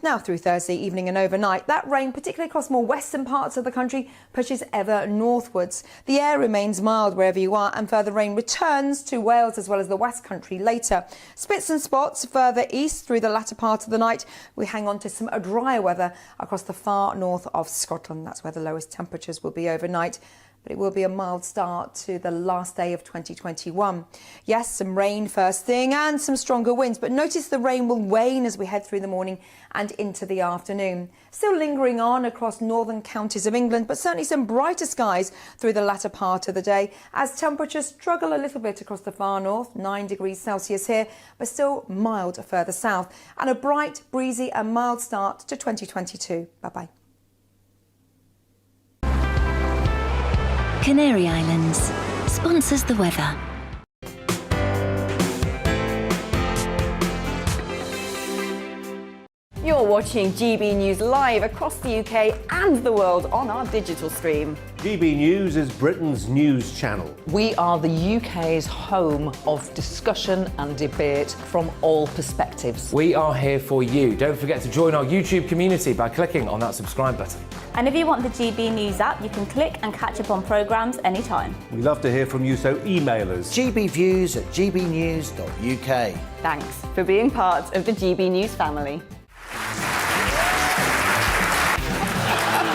Now through Thursday evening and overnight, that rain, particularly across more western parts of the country, pushes ever northwards. The air remains mild wherever you are, and further rain returns to Wales as well as the West Country later. Spits and spots further east through the latter part of the night. We hang on to some drier weather across the far north of Scotland. That's where the lowest temperatures will be overnight. But it will be a mild start to the last day of 2021. Yes, some rain first thing and some stronger winds, but notice the rain will wane as we head through the morning and into the afternoon. Still lingering on across northern counties of England, but certainly some brighter skies through the latter part of the day as temperatures struggle a little bit across the far north, 9 degrees Celsius here, but still mild further south, and a bright, breezy and mild start to 2022. Bye-bye. Canary Islands sponsors the weather. You're watching GB News live across the UK and the world on our digital stream. GB News is Britain's news channel. We are the UK's home of discussion and debate from all perspectives. We are here for you. Don't forget to join our YouTube community by clicking on that subscribe button. And if you want the GB News app, you can click and catch up on programmes anytime. We love to hear from you, so email us. gbviews@gbnews.uk. Thanks for being part of the GB News family.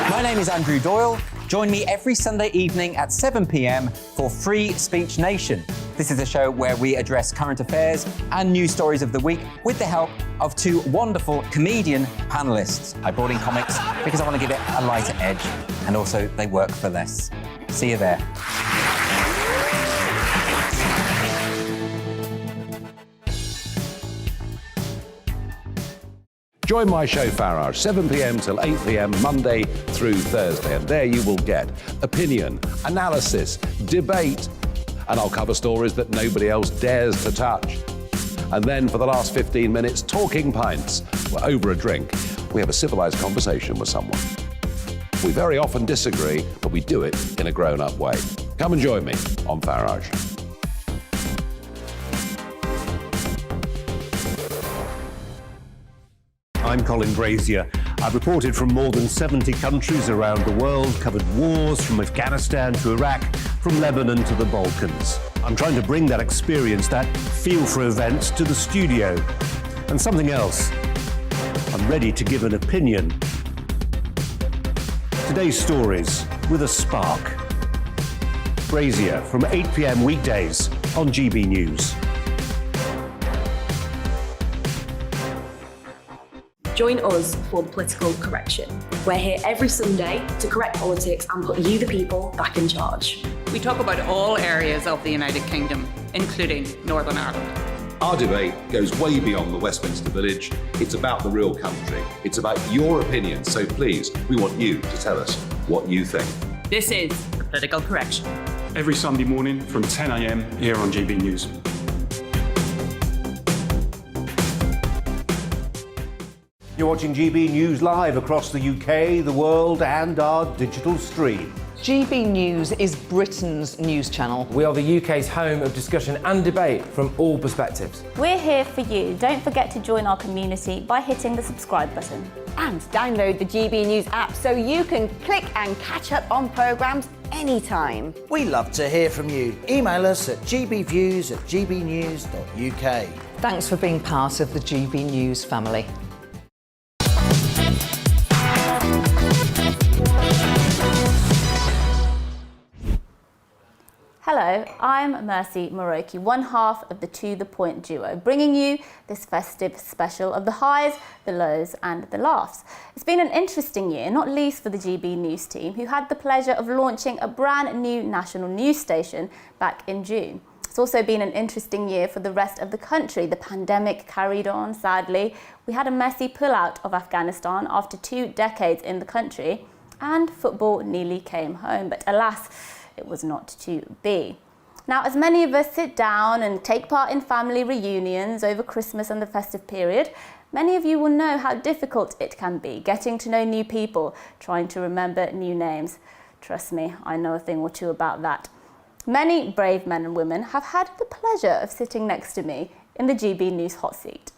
My name is Andrew Doyle. Join me every Sunday evening at 7 p.m. for Free Speech Nation. This is a show where we address current affairs and news stories of the week with the help of two wonderful comedian panellists. I brought in comics because I want to give it a lighter edge, and also they work for less. See you there. Join my show Farage, 7 p.m. till 8 p.m. Monday through Thursday, and there you will get opinion, analysis, debate, and I'll cover stories that nobody else dares to touch. And then for the last 15 minutes, talking pints. We're over a drink. We have a civilised conversation with someone. We very often disagree, but we do it in a grown-up way. Come and join me on Farage. I'm Colin Brazier. I've reported from more than 70 countries around the world, covered wars from Afghanistan to Iraq, from Lebanon to the Balkans. I'm trying to bring that experience, that feel for events, to the studio. And something else. I'm ready to give an opinion. Today's stories with a spark. Brazier from 8 p.m. weekdays on GB News. Join us for the Political Correction. We're here every Sunday to correct politics and put you, the people, back in charge. We talk about all areas of the United Kingdom, including Northern Ireland. Our debate goes way beyond the Westminster Village. It's about the real country. It's about your opinion. So please, we want you to tell us what you think. This is the Political Correction. Every Sunday morning from 10 a.m. here on GB News. You're watching GB News live across the UK, the world, and our digital stream. GB News is Britain's news channel. We are the UK's home of discussion and debate from all perspectives. We're here for you. Don't forget to join our community by hitting the subscribe button. And download the GB News app so you can click and catch up on programmes anytime. We love to hear from you. Email us at gbviews@gbnews.uk. Thanks for being part of the GB News family. Hello, I'm Mercy Moroki, one half of the To The Point duo, bringing you this festive special of the highs, the lows and the laughs. It's been an interesting year, not least for the GB News team, who had the pleasure of launching a brand new national news station back in June. It's also been an interesting year for the rest of the country. The pandemic carried on, sadly. We had a messy pullout of Afghanistan after 2 decades in the country, and football nearly came home, but alas, it was not to be. Now, as many of us sit down and take part in family reunions over Christmas and the festive period, many of you will know how difficult it can be getting to know new people, trying to remember new names. Trust me, I know a thing or two about that. Many brave men and women have had the pleasure of sitting next to me in the GB News hot seat.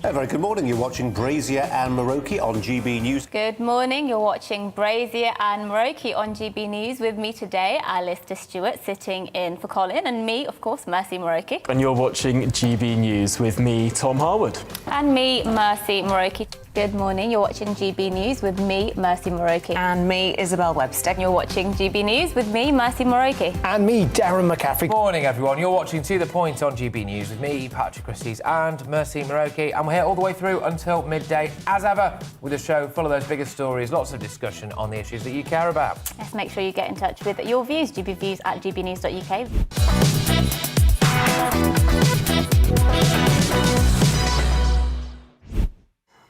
A very good morning. You're watching Brazier and Maroki on GB News. Good morning. You're watching Brazier and Maroki on GB News. With me today, Alistair Stewart, sitting in for Colin, and me, of course, Mercy Maroki. And you're watching GB News with me, Tom Harwood. And me, Mercy Maroki. Good morning. You're watching GB News with me, Mercy Maroki. And me, Isabel Webster. You're watching GB News with me, Mercy Maroki. And me, Darren McCaffrey. Morning, everyone. You're watching To The Point on GB News with me, Patrick Christie's, and Mercy Maroki. And we're here all the way through until midday, as ever, with a show full of those biggest stories, lots of discussion on the issues that you care about. Yes, make sure you get in touch with your views, gbviews@gbnews.uk.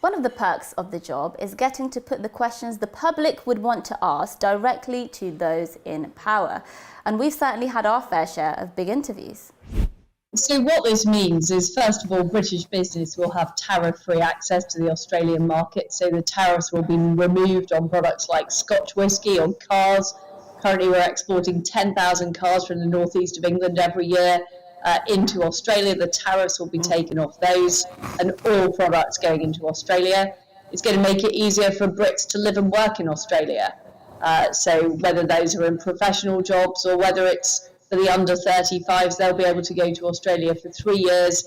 One of the perks of the job is getting to put the questions the public would want to ask directly to those in power. And we've certainly had our fair share of big interviews. So what this means is, first of all, British business will have tariff-free access to the Australian market. So the tariffs will be removed on products like Scotch whisky, on cars. Currently, we're exporting 10,000 cars from the northeast of England every year into Australia. The tariffs will be taken off those and all products going into Australia. It's going to make it easier for Brits to live and work in Australia. So whether those are in professional jobs or whether it's for the under 35s, they'll be able to go to Australia for 3 years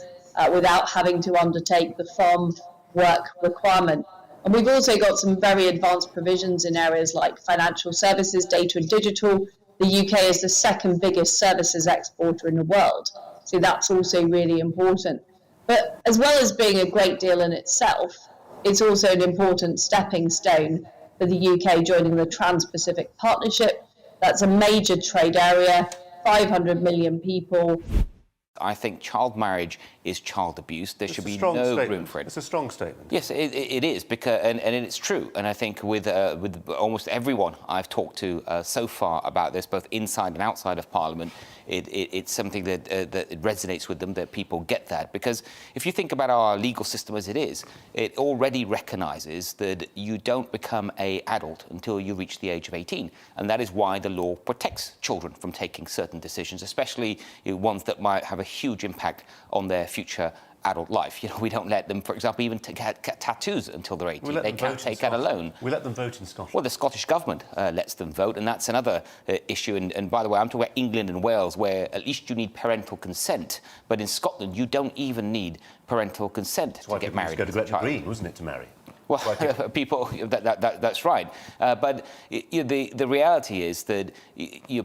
without having to undertake the farm work requirement. And we've also got some very advanced provisions in areas like financial services, data and digital. The UK is the second biggest services exporter in the world. So that's also really important. But as well as being a great deal in itself, it's also an important stepping stone for the UK joining the Trans-Pacific Partnership. That's a major trade area, 500 million people. I think child marriage is child abuse. There should be no room for it. It's a strong statement. Yes, it is, because, and it's true. And I think with almost everyone I've talked to so far about this, both inside and outside of Parliament, it's something that it resonates with them, that people get that. Because if you think about our legal system as it is, it already recognises that you don't become an adult until you reach the age of 18. And that is why the law protects children from taking certain decisions, especially ones that might have a huge impact on their future adult life. You know, we don't let them, for example, even get tattoos until they're 18. They can't take out a loan. We let them vote in Scotland. Well, the Scottish Government lets them vote, and that's another issue. And by the way, I'm talking about England and Wales, where at least you need parental consent. But in Scotland, you don't even need parental consent to get married. Go to Gretna Green, wasn't it, to marry? Well, people, that's right. But the reality is that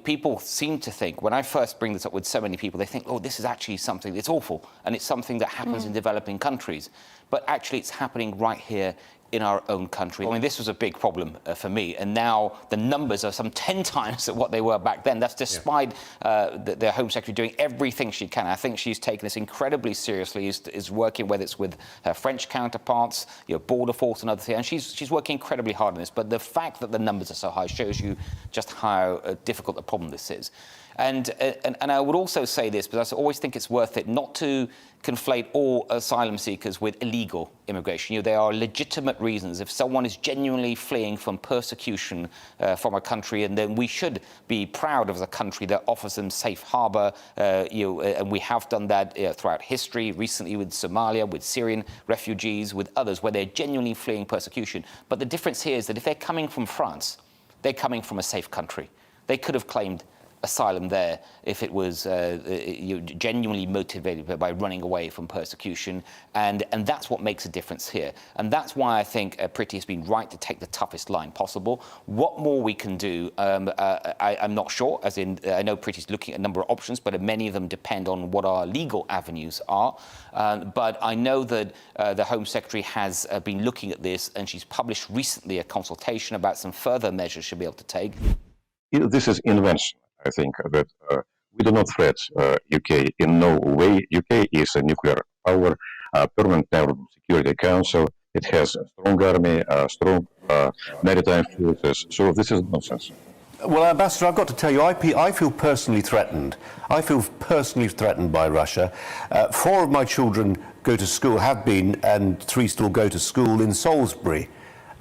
people seem to think, when I first bring this up with so many people, they think, oh, this is actually something that's awful, and it's something that happens in developing countries. But actually, it's happening right here in our own country. I mean, this was a big problem for me, and now the numbers are some 10 times what they were back then. That's despite the Home Secretary doing everything she can. I think she's taken this incredibly seriously, is working, whether it's with her French counterparts, Border Force and other things, and she's working incredibly hard on this. But the fact that the numbers are so high shows you just how difficult a problem this is. And I would also say this, because I always think it's worth it not to conflate all asylum seekers with illegal immigration. There are legitimate reasons. If someone is genuinely fleeing from persecution from a country, and then we should be proud of the country that offers them safe harbour, and we have done that throughout history, recently with Somalia, with Syrian refugees, with others, where they're genuinely fleeing persecution. But the difference here is that if they're coming from France, they're coming from a safe country. They could have claimed asylum there if it was genuinely motivated by running away from persecution, and that's what makes a difference here. And that's why I think Priti has been right to take the toughest line possible. What more we can do, I'm not sure, as in I know Priti's looking at a number of options, but many of them depend on what our legal avenues are. But I know that the Home Secretary has been looking at this, and she's published recently a consultation about some further measures she'll be able to take. This is invention. I think that we do not threat UK in no way. UK is a nuclear power, permanent member of the Security Council. It has a strong army, strong maritime forces. So this is nonsense. Well, Ambassador, I've got to tell you, I feel personally threatened. I feel personally threatened by Russia. 4 of my children go to school, have been, and 3 still go to school in Salisbury.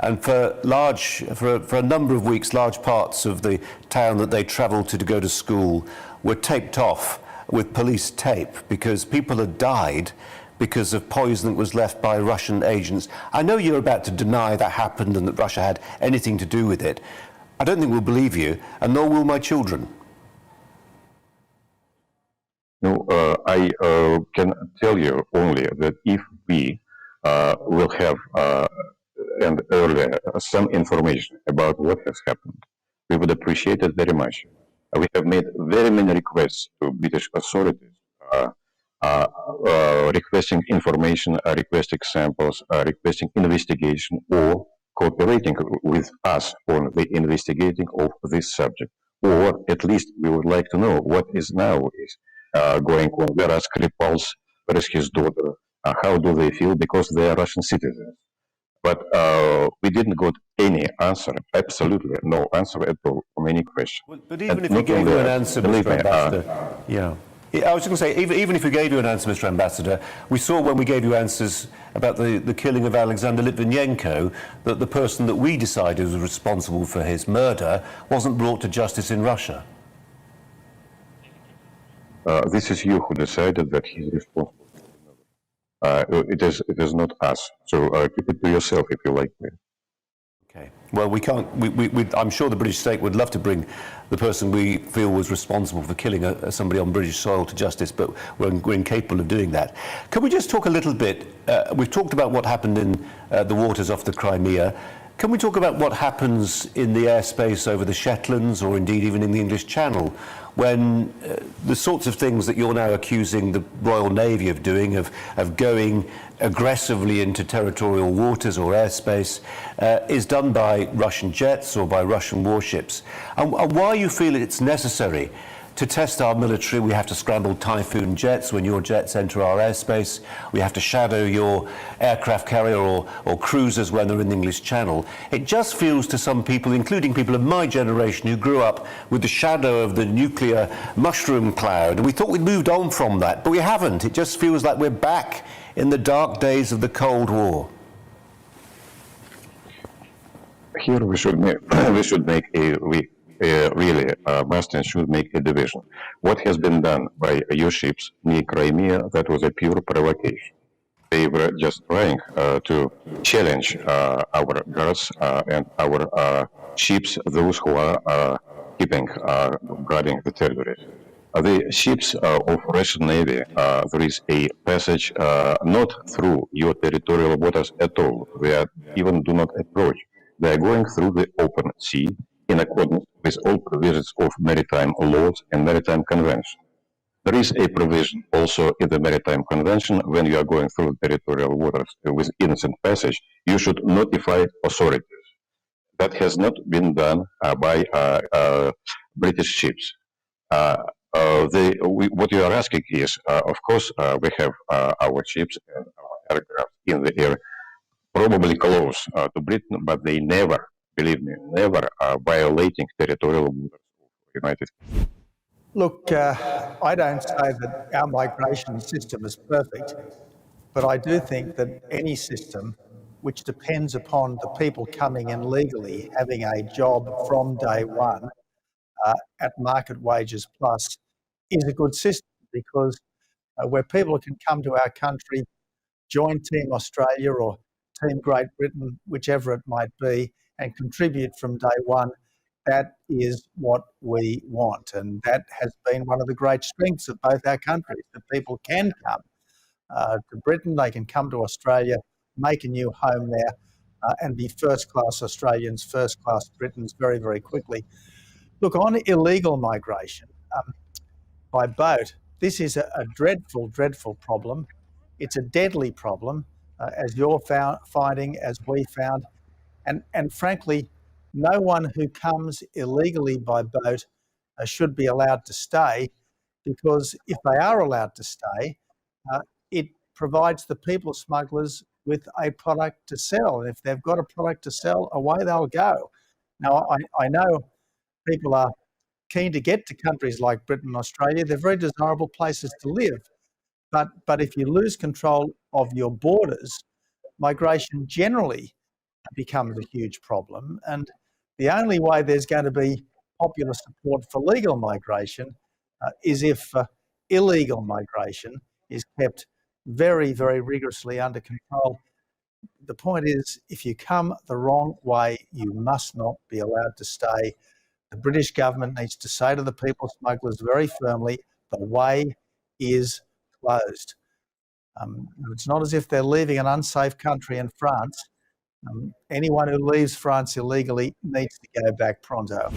And for a number of weeks, large parts of the town that they travelled to go to school were taped off with police tape, because people had died because of poison that was left by Russian agents. I know you're about to deny that happened and that Russia had anything to do with it. I don't think we'll believe you, and nor will my children. No, I can tell you only that if we will have and earlier some information about what has happened, we would appreciate it very much. We have made very many requests to British authorities, requesting information, requesting samples, requesting investigation, or cooperating with us on the investigating of this subject. Or at least we would like to know what is now going on. Where are Skripals? Where is his daughter? How do they feel? Because they are Russian citizens. But we didn't get any answer, absolutely no answer at all from any question. But even if we gave you an answer, Mr. Ambassador, I was going to say, even if we gave you an answer, Mr. Ambassador, we saw when we gave you answers about the killing of Alexander Litvinenko that the person that we decided was responsible for his murder wasn't brought to justice in Russia. This is you who decided that he's responsible. It is not us. So keep it to yourself if you like. Okay. Well, we can't. I'm sure the British state would love to bring the person we feel was responsible for killing somebody on British soil to justice, but we're incapable of doing that. Can we just talk a little bit? We've talked about what happened in the waters off the Crimea. Can we talk about what happens in the airspace over the Shetlands, or indeed even in the English Channel, when the sorts of things that you're now accusing the Royal Navy of doing, of going aggressively into territorial waters or airspace, is done by Russian jets or by Russian warships? And why you feel it's necessary to test our military? We have to scramble Typhoon jets when your jets enter our airspace. We have to shadow your aircraft carrier or cruisers when they're in the English Channel. It just feels to some people, including people of my generation who grew up with the shadow of the nuclear mushroom cloud, and we thought we'd moved on from that, but we haven't. It just feels like we're back in the dark days of the Cold War. Here we should make really must and should make a division. What has been done by your ships near Crimea, that was a pure provocation. They were just trying to challenge our guards and our ships, those who are guarding the territory. The ships of Russian Navy, there is a passage not through your territorial waters at all. They even do not approach. They are going through the open sea in accordance with all provisions of maritime laws and maritime convention. There is a provision also in the Maritime Convention when you are going through territorial waters with innocent passage, you should notify authorities. That has not been done by British ships. What you are asking is, of course, we have our ships and our aircraft in the air, probably close to Britain, but they never, believe me, never are violating territorial waters of the United Kingdom. Look, I don't say that our migration system is perfect, but I do think that any system which depends upon the people coming in legally having a job from day one at market wages plus is a good system, because where people can come to our country, join Team Australia or Team Great Britain, whichever it might be, and contribute from day one, that is what we want. And that has been one of the great strengths of both our countries, that people can come to Britain, they can come to Australia, make a new home there, and be first-class Australians, first-class Britons very, very quickly. Look, on illegal migration by boat, this is a dreadful, dreadful problem. It's a deadly problem, as you're finding, as we found. And frankly, no one who comes illegally by boat should be allowed to stay, because if they are allowed to stay, it provides the people smugglers with a product to sell. And if they've got a product to sell, away they'll go. Now, I know people are keen to get to countries like Britain and Australia. They're very desirable places to live. But if you lose control of your borders, migration generally becomes a huge problem. And the only way there's going to be popular support for legal migration is if illegal migration is kept very, very rigorously under control. The point is, if you come the wrong way, you must not be allowed to stay. The British government needs to say to the people smugglers very firmly, the way is closed. It's not as if they're leaving an unsafe country in France. Anyone who leaves France illegally needs to go back pronto.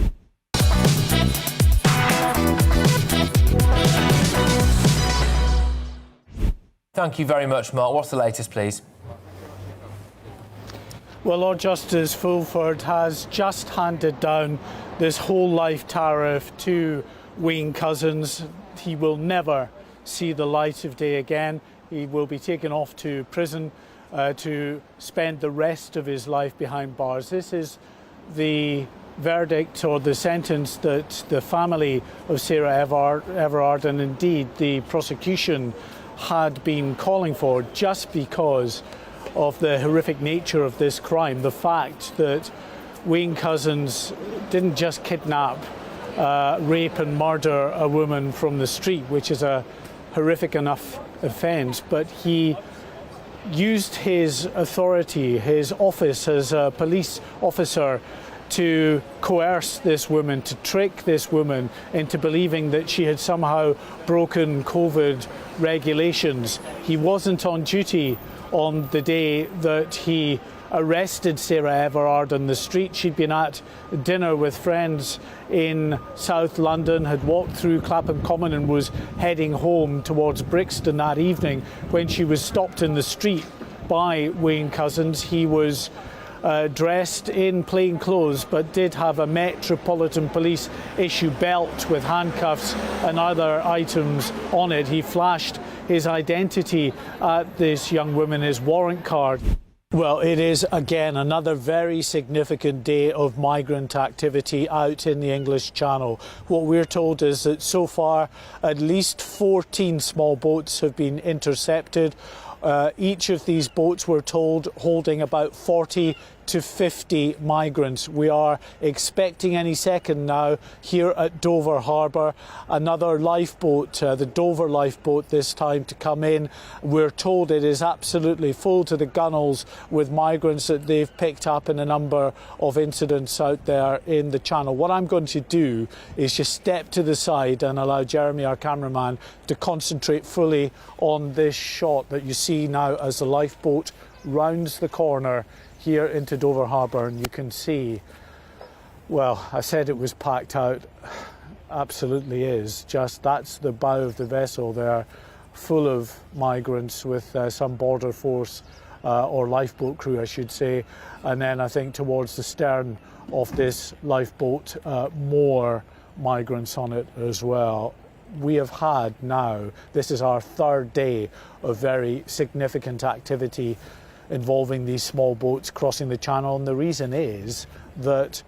Thank you very much, Mark. What's the latest, please? Well, Lord Justice Fulford has just handed down this whole life tariff to Wayne Couzens. He will never see the light of day again. He will be taken off to prison to spend the rest of his life behind bars. This is the verdict or the sentence that the family of Sarah Everard and indeed the prosecution had been calling for, just because of the horrific nature of this crime. The fact that Wayne Couzens didn't just kidnap, rape and murder a woman from the street, which is a horrific enough offence, but he used his authority, his office as a police officer, to coerce this woman, to trick this woman into believing that she had somehow broken COVID regulations. He wasn't on duty on the day that he arrested Sarah Everard on the street. She'd been at dinner with friends in South London, had walked through Clapham Common and was heading home towards Brixton that evening when she was stopped in the street by Wayne Couzens. He was dressed in plain clothes but did have a Metropolitan Police issue belt with handcuffs and other items on it. He flashed his identity at this young woman, his warrant card. Well, it is again another very significant day of migrant activity out in the English Channel. What we're told is that so far at least 14 small boats have been intercepted. Each of these boats, we're told, holding about 40 to 50 migrants. We are expecting any second now here at Dover Harbour another lifeboat, the Dover lifeboat this time, to come in. We're told it is absolutely full to the gunwales with migrants that they've picked up in a number of incidents out there in the Channel. What I'm going to do is just step to the side and allow Jeremy, our cameraman, to concentrate fully on this shot that you see now as the lifeboat rounds the corner here into Dover Harbour, and you can see, well, I said it was packed out, absolutely is. Just that's the bow of the vessel there, full of migrants with some border force or lifeboat crew, I should say, and then I think towards the stern of this lifeboat, more migrants on it as well. We have had now, this is our third day of very significant activity involving these small boats crossing the Channel, and the reason is that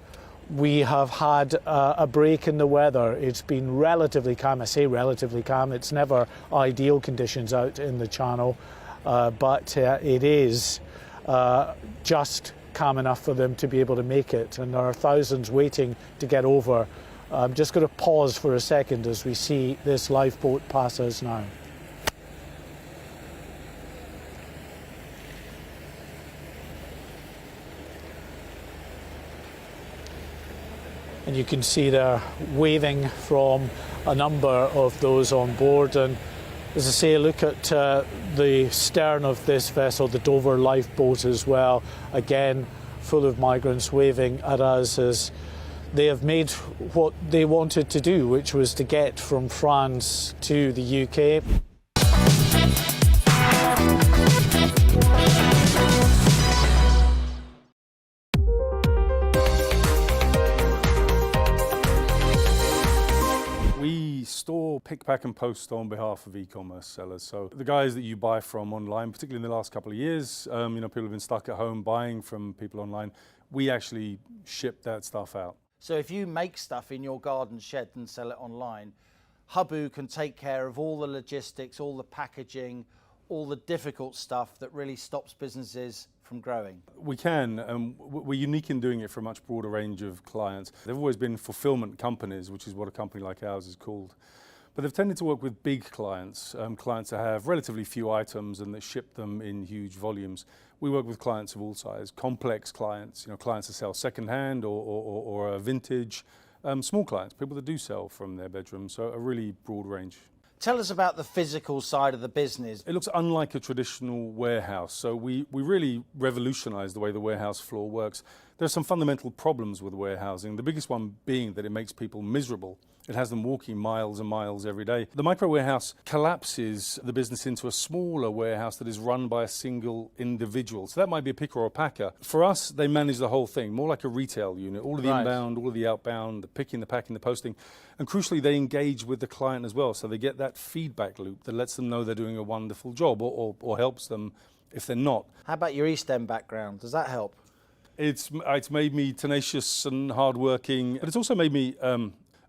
we have had a break in the weather. It's been relatively calm. I say relatively calm, it's never ideal conditions out in the Channel, but it is just calm enough for them to be able to make it, and there are thousands waiting to get over. I'm just going to pause for a second as we see this lifeboat pass us now. And you can see they're waving from a number of those on board. And as I say, look at the stern of this vessel, the Dover lifeboat as well. Again, full of migrants waving at us as they have made what they wanted to do, which was to get from France to the UK. Store, pick, pack and post on behalf of e-commerce sellers. So the guys that you buy from online, particularly in the last couple of years, people have been stuck at home buying from people online. We actually ship that stuff out. So if you make stuff in your garden shed and sell it online, Hubu can take care of all the logistics, all the packaging, all the difficult stuff that really stops businesses from growing. We can. We're unique in doing it for a much broader range of clients. They've always been fulfillment companies, which is what a company like ours is called. But they've tended to work with big clients, clients that have relatively few items and that ship them in huge volumes. We work with clients of all sizes, complex clients, clients that sell second-hand or vintage, small clients, people that do sell from their bedroom, so a really broad range. Tell us about the physical side of the business. It looks unlike a traditional warehouse, so we really revolutionised the way the warehouse floor works. There are some fundamental problems with warehousing, the biggest one being that it makes people miserable. It has them walking miles and miles every day. The micro warehouse collapses the business into a smaller warehouse that is run by a single individual. So that might be a picker or a packer. For us, they manage the whole thing, more like a retail unit, all of the inbound, all of the outbound, the picking, the packing, the posting. And crucially, they engage with the client as well. So they get that feedback loop that lets them know they're doing a wonderful job or helps them if they're not. How about your East End background? Does that help? It's made me tenacious and hardworking, but it's also made me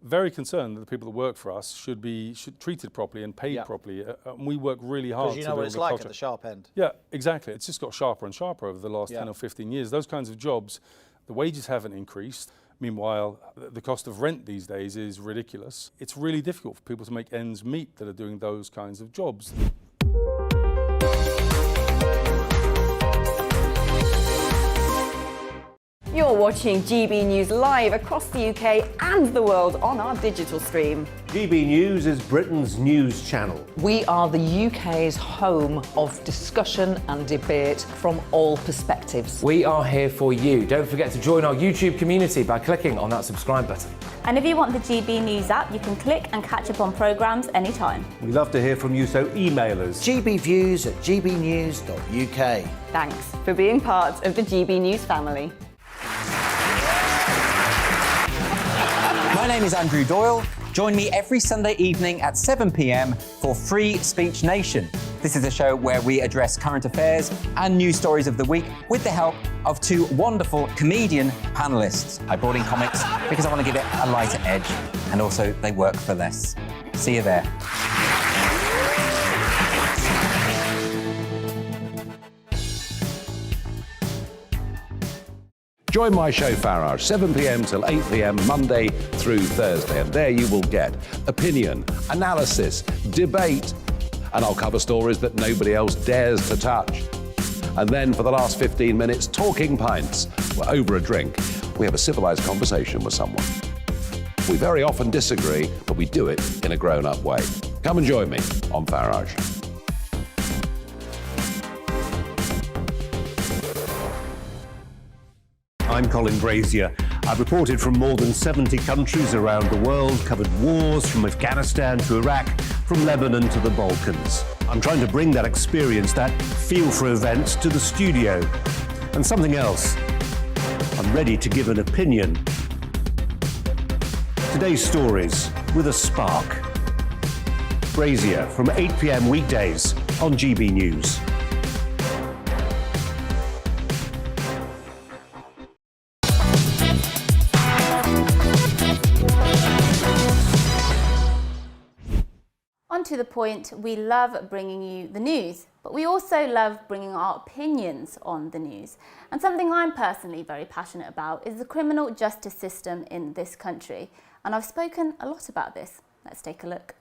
very concerned that the people that work for us should be treated properly and paid properly. We work really hard. Because you know what it's like at the sharp end. Yeah, exactly. It's just got sharper and sharper over the last 10 or 15 years. Those kinds of jobs, the wages haven't increased. Meanwhile, the cost of rent these days is ridiculous. It's really difficult for people to make ends meet that are doing those kinds of jobs. You're watching GB News live across the UK and the world on our digital stream. GB News is Britain's news channel. We are the UK's home of discussion and debate from all perspectives. We are here for you. Don't forget to join our YouTube community by clicking on that subscribe button. And if you want the GB News app, you can click and catch up on programmes anytime. We love to hear from you, so email us. gbviews@gbnews.uk. Thanks for being part of the GB News family. My name is Andrew Doyle. Join me every Sunday evening at 7 p.m. for Free Speech Nation. This is a show where we address current affairs and news stories of the week with the help of two wonderful comedian panellists. I brought in comics because I want to give it a lighter edge, and also they work for less. See you there. Join my show Farage, 7 p.m. till 8 p.m. Monday through Thursday, and there you will get opinion, analysis, debate, and I'll cover stories that nobody else dares to touch. And then for the last 15 minutes, talking pints. We're over a drink. We have a civilised conversation with someone. We very often disagree, but we do it in a grown-up way. Come and join me on Farage. I'm Colin Brazier. I've reported from more than 70 countries around the world, covered wars from Afghanistan to Iraq, from Lebanon to the Balkans. I'm trying to bring that experience, that feel for events, to the studio. And something else. I'm ready to give an opinion. Today's stories with a spark. Brazier from 8 p.m. weekdays on GB News. To the point, we love bringing you the news, but we also love bringing our opinions on the news. And something I'm personally very passionate about is the criminal justice system in this country. And I've spoken a lot about this. Let's take a look.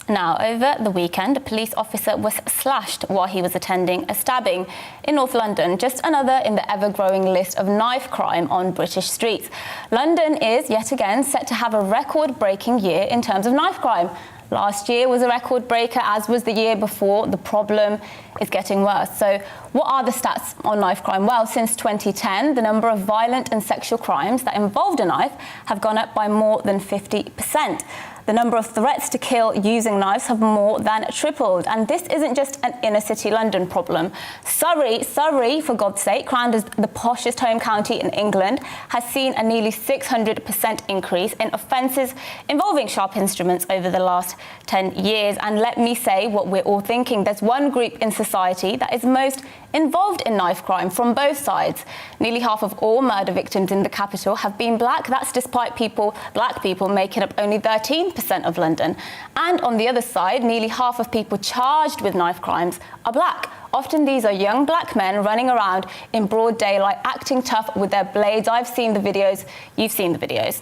Now, over the weekend, a police officer was slashed while he was attending a stabbing in North London, just another in the ever-growing list of knife crime on British streets. London is, yet again, set to have a record-breaking year in terms of knife crime. Last year was a record breaker, as was the year before. The problem is getting worse. So what are the stats on knife crime? Well, since 2010, the number of violent and sexual crimes that involved a knife have gone up by more than 50%. The number of threats to kill using knives have more than tripled. And this isn't just an inner-city London problem. Surrey, for God's sake, crowned as the poshest home county in England, has seen a nearly 600% increase in offences involving sharp instruments over the last 10 years. And let me say what we're all thinking. There's one group in society that is most involved in knife crime from both sides. Nearly half of all murder victims in the capital have been black. That's despite black people making up only 13% of London. And on the other side, nearly half of people charged with knife crimes are black. Often these are young black men running around in broad daylight, acting tough with their blades. I've seen the videos, you've seen the videos.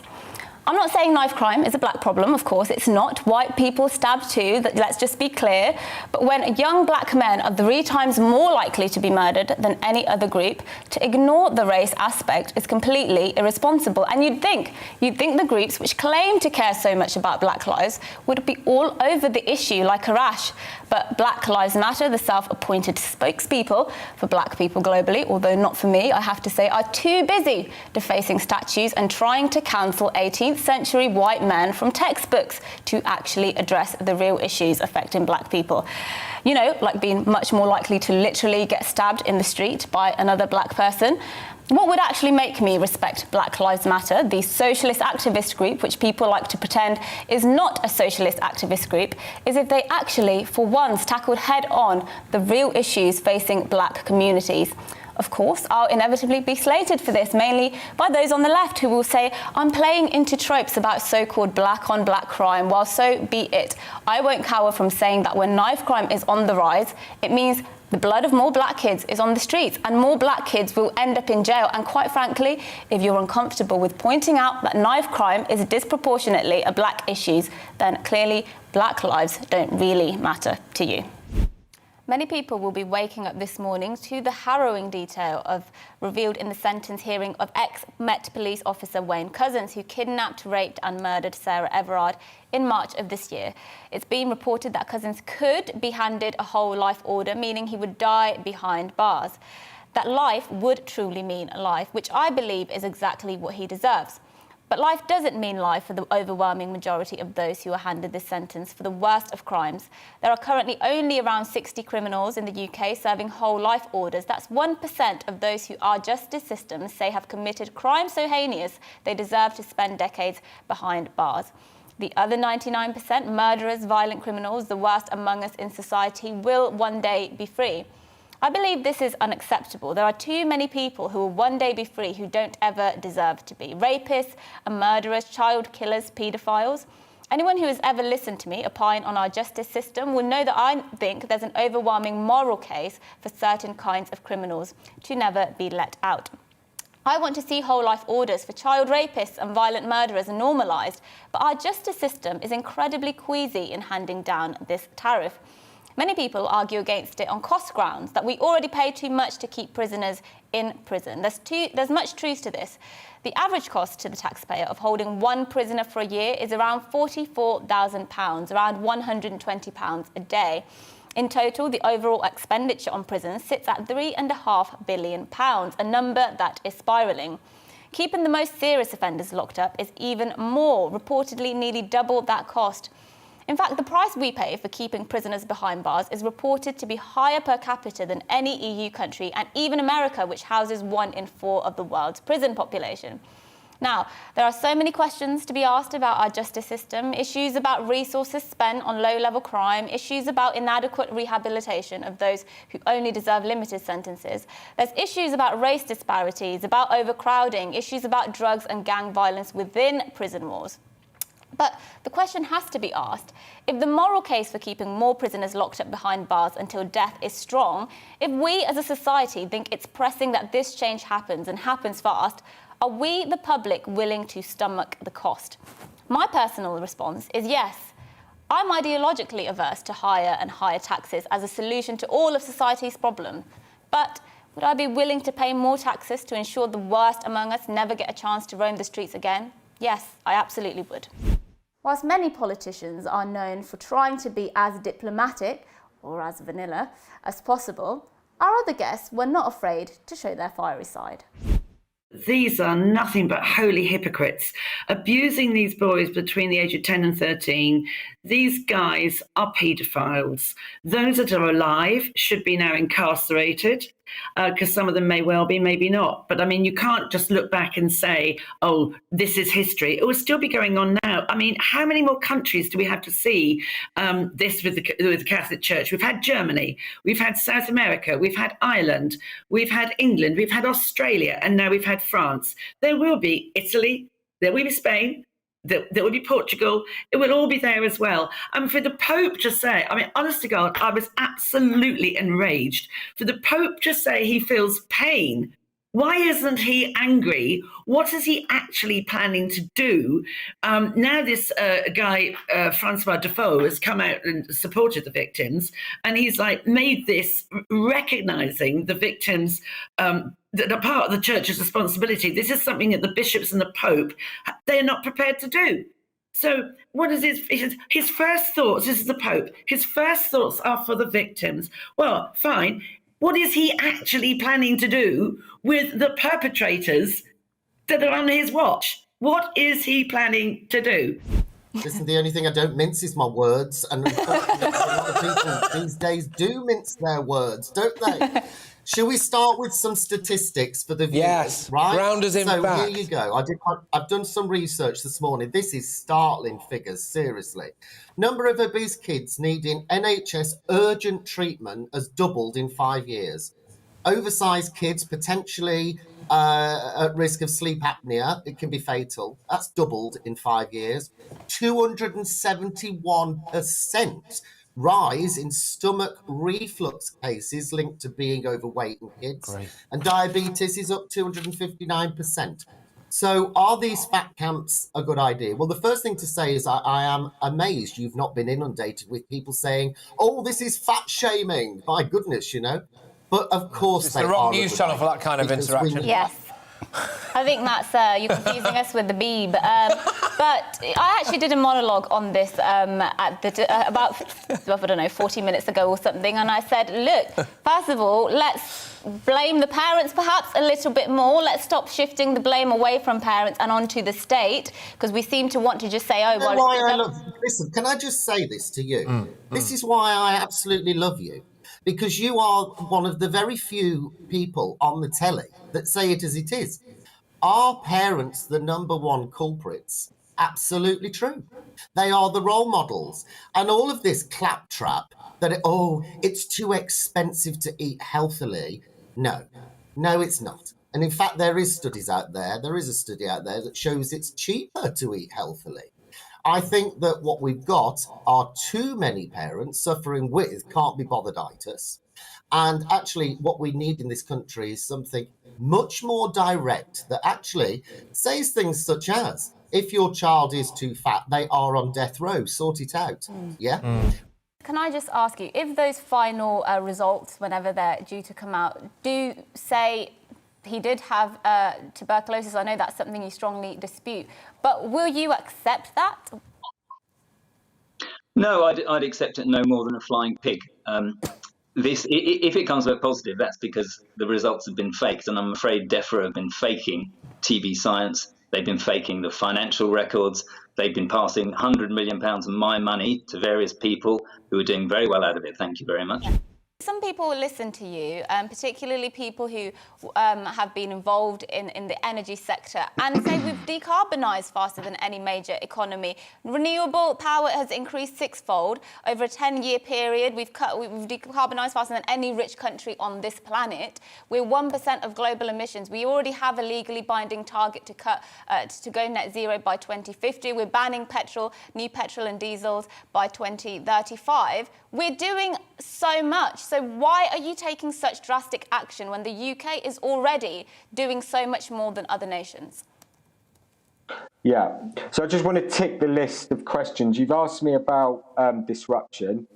I'm not saying knife crime is a black problem, of course it's not. White people stabbed too, let's just be clear. But when young black men are 3 times more likely to be murdered than any other group, to ignore the race aspect is completely irresponsible. And you'd think the groups which claim to care so much about black lives would be all over the issue like a rash. But Black Lives Matter, the self-appointed spokespeople for black people globally, although not for me, I have to say, are too busy defacing statues and trying to cancel 18th century white men from textbooks to actually address the real issues affecting black people. You know, like being much more likely to literally get stabbed in the street by another black person. What would actually make me respect Black Lives Matter, the socialist activist group, which people like to pretend is not a socialist activist group, is if they actually, for once, tackled head-on the real issues facing black communities. Of course, I'll inevitably be slated for this, mainly by those on the left who will say I'm playing into tropes about so-called black-on-black crime. Well, so be it. I won't cower from saying that when knife crime is on the rise, it means the blood of more black kids is on the streets and more black kids will end up in jail. And quite frankly, if you're uncomfortable with pointing out that knife crime is disproportionately a black issue, then clearly black lives don't really matter to you. Many people will be waking up this morning to the harrowing detail revealed in the sentence hearing of ex-Met Police officer Wayne Couzens, who kidnapped, raped and murdered Sarah Everard in March of this year. It's been reported that Couzens could be handed a whole life order, meaning he would die behind bars. That life would truly mean life, which I believe is exactly what he deserves. But life doesn't mean life for the overwhelming majority of those who are handed this sentence for the worst of crimes. There are currently only around 60 criminals in the UK serving whole life orders. That's 1% of those who our justice systems say have committed crimes so heinous they deserve to spend decades behind bars. The other 99%, murderers, violent criminals, the worst among us in society, will one day be free. I believe this is unacceptable. There are too many people who will one day be free who don't ever deserve to be. Rapists and murderers, child killers, paedophiles. Anyone who has ever listened to me opine on our justice system will know that I think there's an overwhelming moral case for certain kinds of criminals to never be let out. I want to see whole life orders for child rapists and violent murderers normalised, but our justice system is incredibly queasy in handing down this tariff. Many people argue against it on cost grounds, that we already pay too much to keep prisoners in prison. There's much truth to this. The average cost to the taxpayer of holding one prisoner for a year is around £44,000, around £120 a day. In total, the overall expenditure on prisons sits at £3.5 billion, a number that is spiralling. Keeping the most serious offenders locked up is even more, reportedly nearly double that cost. In fact, the price we pay for keeping prisoners behind bars is reported to be higher per capita than any EU country, and even America, which houses 1 in 4 of the world's prison population. Now, there are so many questions to be asked about our justice system, issues about resources spent on low-level crime, issues about inadequate rehabilitation of those who only deserve limited sentences. There's issues about race disparities, about overcrowding, issues about drugs and gang violence within prison walls. But the question has to be asked, if the moral case for keeping more prisoners locked up behind bars until death is strong, if we as a society think it's pressing that this change happens and happens fast, are we, the public, willing to stomach the cost? My personal response is yes. I'm ideologically averse to higher and higher taxes as a solution to all of society's problems. But would I be willing to pay more taxes to ensure the worst among us never get a chance to roam the streets again? Yes, I absolutely would. Whilst many politicians are known for trying to be as diplomatic, or as vanilla, as possible, our other guests were not afraid to show their fiery side. These are nothing but holy hypocrites, abusing these boys between the age of 10 and 13. These guys are paedophiles. Those that are alive should be now incarcerated, because some of them may well be, maybe not. But I mean, you can't just look back and say, oh, this is history. It will still be going on now. I mean, how many more countries do we have to see this with the Catholic Church? We've had Germany, we've had South America, we've had Ireland, we've had England, we've had Australia, and now we've had France. There will be Italy, there will be Spain, there will be Portugal. It will all be there as well. And for the Pope to say, I mean, honest to God, I was absolutely enraged. For the Pope to say he feels pain Why isn't he angry? What is he actually planning to do? Now this guy, Francois Defoe, has come out and supported the victims, and he's like made this recognising the victims that are part of the church's responsibility. This is something that the bishops and the Pope, they're not prepared to do. So what is his first thoughts? This is the Pope. His first thoughts are for the victims. Well, fine. What is he actually planning to do with the perpetrators that are on his watch? What is he planning to do? Listen, the only thing I don't mince is my words, and unfortunately, a lot of people these days do mince their words, don't they? Shall we start with some statistics for the viewers? Yes, right? ground us in so fact. Here you go. I've done some research this morning. This is startling figures, seriously. Number of obese kids needing NHS urgent treatment has doubled in 5 years. Oversized kids potentially at risk of sleep apnea, it can be fatal. That's doubled in 5 years. 271% rise in stomach reflux cases linked to being overweight in kids. Great. And diabetes is up 259%. So are these fat camps a good idea? Well, the first thing to say is I am amazed you've not been inundated with people saying, oh, this is fat shaming. My goodness, you know. But of course it's the wrong news channel for that kind of interaction. Yes. I think that's you're confusing us with the Beeb. But I actually did a monologue on this about 40 minutes ago or something, and I said, look, first of all, let's blame the parents perhaps a little bit more. Let's stop shifting the blame away from parents and onto the state, because we seem to want to just say, oh, well... Listen, can I just say this to you? This is why I absolutely love you. Because you are one of the very few people on the telly that say it as it is. Are parents the number one culprits? Absolutely true. They are the role models. And all of this claptrap that, it's too expensive to eat healthily. No, it's not. And in fact, there is a study out there that shows it's cheaper to eat healthily. I think that what we've got are too many parents suffering with can't be bothered-itis. And actually, what we need in this country is something much more direct that actually says things such as, if your child is too fat, they are on death row, sort it out. Yeah? Can I just ask you, if those final results, whenever they're due to come out, do say he did have tuberculosis, I know that's something you strongly dispute, but will you accept that? No, I'd accept it no more than a flying pig. If it comes back positive, that's because the results have been faked, and I'm afraid DEFRA have been faking TB science. They've been faking the financial records. They've been passing £100 million of my money to various people who are doing very well out of it. Thank you very much. Some people listen to you, particularly people who have been involved in the energy sector, and say we've decarbonised faster than any major economy. Renewable power has increased sixfold over a 10-year period. We've decarbonised faster than any rich country on this planet. We're 1% of global emissions. We already have a legally binding target to go net zero by 2050. We're banning new petrol and diesels by 2035. We're doing so much. So why are you taking such drastic action when the UK is already doing so much more than other nations? Yeah, so I just want to tick the list of questions. You've asked me about disruption.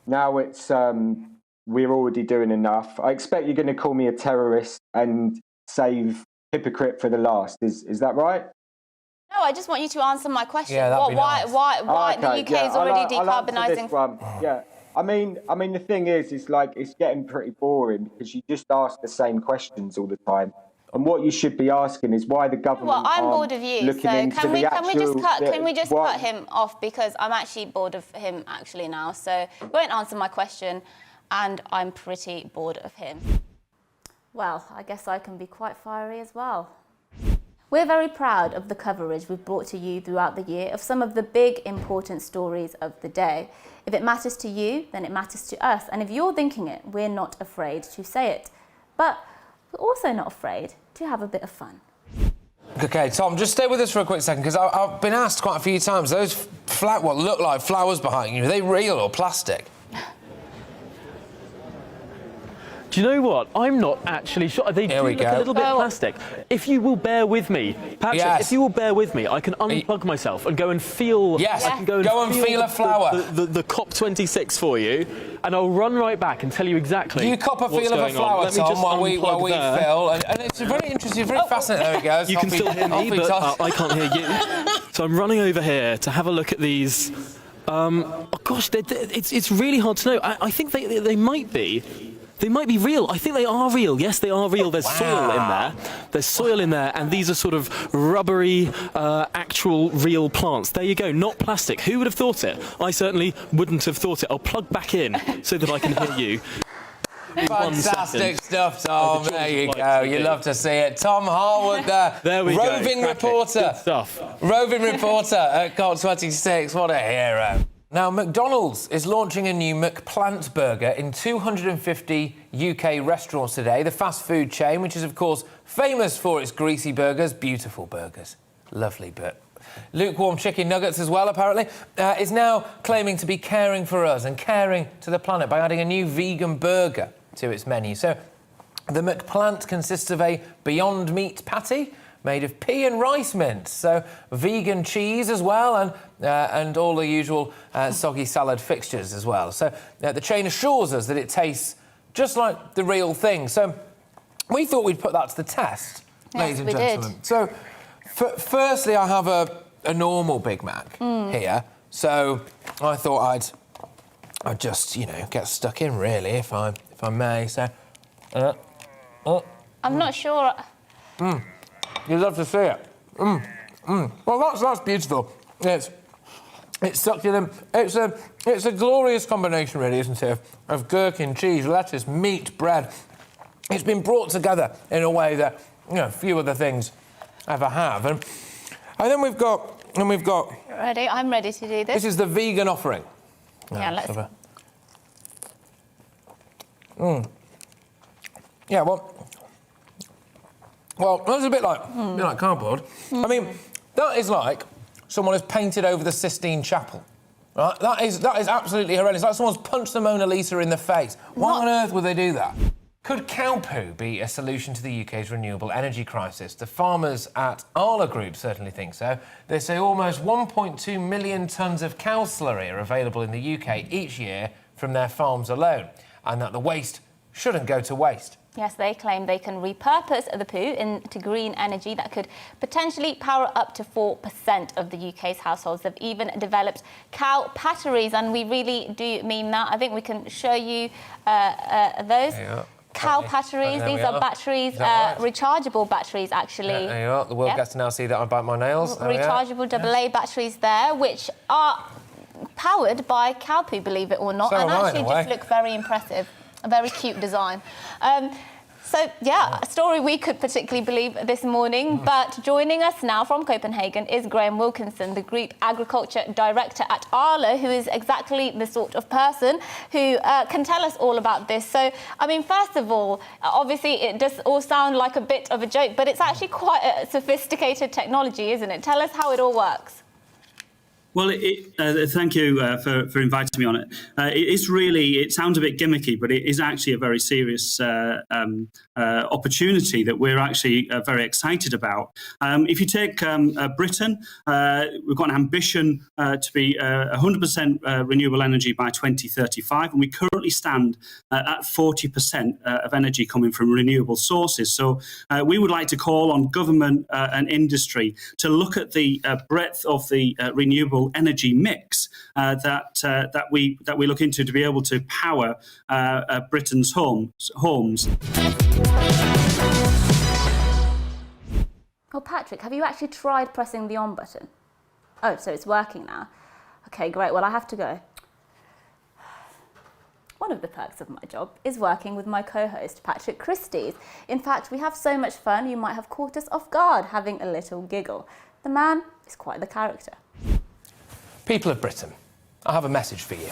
Now it's we're already doing enough. I expect you're going to call me a terrorist and save hypocrite for the last. Is that right? No, I just want you to answer my question. Yeah, that'd be nice. Why the UK is already decarbonising? Yeah. I mean, the thing is like it's getting pretty boring because you just ask the same questions all the time. And what you should be asking is why the government. Well, I'm bored of you. So can we just cut him off, because I'm actually bored of him actually now. So he won't answer my question, and I'm pretty bored of him. Well, I guess I can be quite fiery as well. We're very proud of the coverage we've brought to you throughout the year of some of the big, important stories of the day. If it matters to you, then it matters to us. And if you're thinking it, we're not afraid to say it. But we're also not afraid to have a bit of fun. OK, Tom, just stay with us for a quick second, because I've been asked quite a few times, those what look like flowers behind you, are they real or plastic? Do you know what? I'm not actually sure. They do look a little bit plastic. If you will bear with me, Patrick, if you will bear with me, I can unplug myself and go and feel... Yes, I can go and feel a flower. The COP26 for you, and I'll run right back and tell you exactly. You cop a feel of a flower, Tom, while we fill. And it's very interesting, very fascinating. There we go. You can still hear me, but I can't hear you. So I'm running over here to have a look at these. Oh gosh, it's really hard to know. I think they might be. They might be real. I think they are real. Yes, they are real. There's soil in there. There's soil in there, and these are sort of rubbery, actual, real plants. There you go. Not plastic. Who would have thought it? I certainly wouldn't have thought it. I'll plug back in so that I can hear you. Fantastic stuff, Tom. There you go. You love to see it. Tom Harwood, there we roving go. reporter. Good stuff. Roving reporter at COP26. What a hero. Now, McDonald's is launching a new McPlant burger in 250 UK restaurants today. The fast food chain, which is, of course, famous for its greasy burgers, beautiful burgers, lovely but lukewarm chicken nuggets as well, apparently, is now claiming to be caring for us and caring to the planet by adding a new vegan burger to its menu. So the McPlant consists of a Beyond Meat patty made of pea and rice mince, so vegan cheese as well, and all the usual soggy salad fixtures as well. So the chain assures us that it tastes just like the real thing. So we thought we'd put that to the test, ladies and gentlemen. Did. So firstly, I have a normal Big Mac here, so I thought I'd just, you know, get stuck in, really, if I may. So, I'm not sure. You'd love to see it. Well, that's beautiful. It's succulent. It's a glorious combination, really, isn't it? Of gherkin, cheese, lettuce, meat, bread. It's been brought together in a way that, you know, few other things ever have. And then we've got. Ready? I'm ready to do this. This is the vegan offering. Yeah, let's. Yeah, well, that's a bit like cardboard. I mean, that is like someone has painted over the Sistine Chapel. Right? That is absolutely horrendous. Like someone's punched the Mona Lisa in the face. Why on earth would they do that? Could cow poo be a solution to the UK's renewable energy crisis? The farmers at Arla Group certainly think so. They say almost 1.2 million tonnes of cow slurry are available in the UK each year from their farms alone, and that the waste shouldn't go to waste. Yes, they claim they can repurpose the poo into green energy that could potentially power up to 4% of the UK's households. They've even developed cow batteries, and we really do mean that. I think we can show you those. Cow batteries. These are batteries, rechargeable batteries, actually. There you are. The world gets to now see that I bite my nails. Rechargeable AA batteries there, which are powered by cow poo, believe it or not, and actually just look very impressive. A very cute design. So, yeah, a story we could particularly believe this morning. But joining us now from Copenhagen is Graham Wilkinson, the Group Agriculture Director at Arla, who is exactly the sort of person who can tell us all about this. So, I mean, first of all, obviously it does all sound like a bit of a joke, but it's actually quite a sophisticated technology, isn't it? Tell us how it all works. Well, thank you for inviting me on it. It sounds a bit gimmicky, but it is actually a very serious opportunity that we're actually very excited about. If you take Britain, we've got an ambition to be 100% renewable energy by 2035, and we currently stand at 40% of energy coming from renewable sources. So we would like to call on government and industry to look at the breadth of the renewable energy mix that we look into to be able to power Britain's homes. Oh, Patrick, have you actually tried pressing the on button? Oh, so it's working now. Okay, great. Well, I have to go. One of the perks of my job is working with my co-host, Patrick Christys. In fact, we have so much fun, you might have caught us off guard having a little giggle. The man is quite the character. People of Britain, I have a message for you.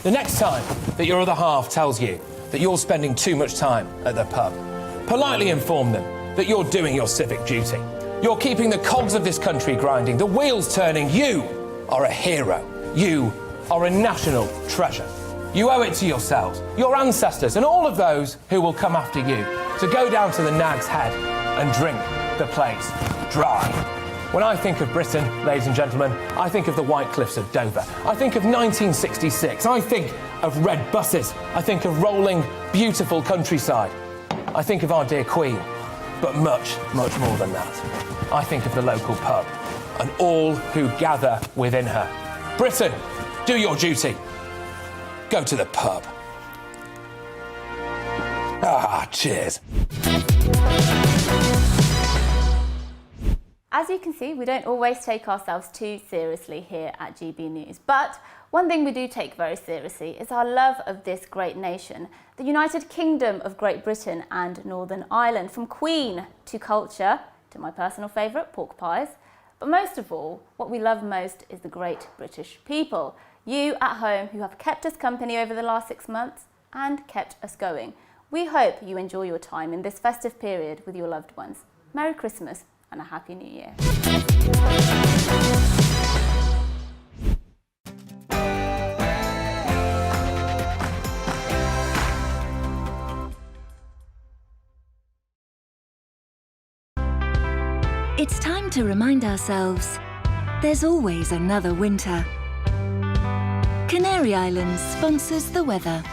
The next time that your other half tells you that you're spending too much time at the pub, politely inform them that you're doing your civic duty. You're keeping the cogs of this country grinding, the wheels turning. You are a hero. You are a national treasure. You owe it to yourselves, your ancestors, and all of those who will come after you to go down to the Nag's Head and drink the place dry. When I think of Britain, ladies and gentlemen, I think of the White Cliffs of Dover. I think of 1966. I think of red buses. I think of rolling, beautiful countryside. I think of our dear Queen. But much, much more than that. I think of the local pub and all who gather within her. Britain, do your duty. Go to the pub. Cheers. As you can see, we don't always take ourselves too seriously here at GB News. But one thing we do take very seriously is our love of this great nation, the United Kingdom of Great Britain and Northern Ireland, from Queen to culture, to my personal favourite, pork pies. But most of all, what we love most is the great British people. You at home who have kept us company over the last 6 months and kept us going. We hope you enjoy your time in this festive period with your loved ones. Merry Christmas and a Happy New Year. It's time to remind ourselves there's always another winter. Canary Islands sponsors the weather.